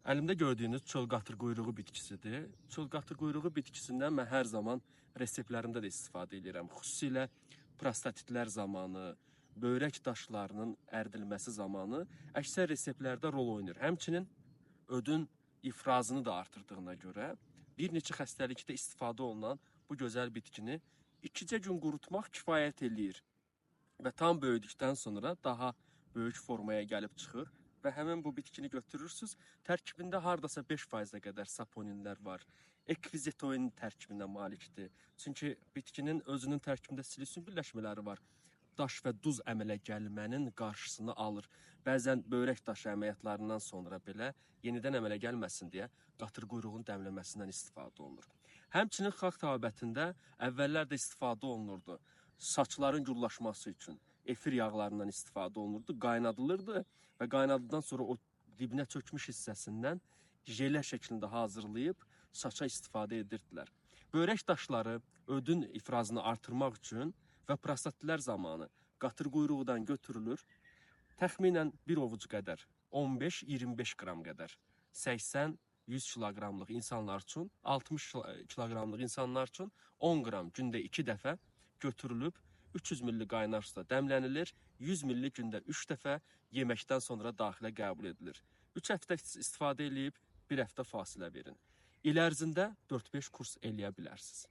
Əlimdə gördüyünüz çöl qatır quyruğu bitkisidir. Çöl qatır quyruğu bitkisindən mən hər zaman reseptlərimdə də istifadə edirəm. Xüsusilə prostatitlər zamanı, böyrək daşlarının ərdilməsi zamanı əksər reseptlərdə rol oynayır. Həmçinin ödün ifrazını da artırdığına görə bir neçə xəstəlikdə istifadə olunan bu gözəl bitkini 2 gün qurutmaq kifayət eləyir. Və tam böyüdükdən sonra daha böyük formaya gəlib çıxır və həmin bu bitkini götürürsüz. Tərkibində hardasa 5%-ə qədər saponinlər var. Ekvizetoin tərkibinə malikdir. Çünki bitkinin özünün tərkibində silisium birləşmələri var. Daş və duz əmələ gəlmənin qarşısını alır. Bəzən böyrək daşı əməliyyatlarından sonra belə yenidən əmələ gəlməsin deyə qatır quyruğun dəmləməsindən istifadə olunur. Həmçinin xalq təbabətində əvvəllər də istifadə olunurdu. Saçların gurlaşması üçün efir yağlarından istifadə olunurdu, qaynadılırdı və qaynadıkdan sonra o dibinə çökmüş hissəsindən jelə şəklində hazırlayıb saça istifadə edirdilər. Böyrək daşları ödün ifrazını artırmaq üçün və prostatitlər zamanı qatır quyruğundan götürülür. Təxminən bir ovuc qədər, 15-25 qram qədər, 80-100 kiloqramlıq insanlar üçün, 60 kiloqramlıq insanlar üçün 10 qram gündə 2 dəfə götürülüb 300 milli qaynar suda dəmlənilir, 100 milli gündə 3 dəfə yeməkdən sonra daxilə qəbul edilir. 3 həftə istifadə edib 1 həftə fasilə verin. İl ərzində 4-5 kurs eləyə bilərsiniz.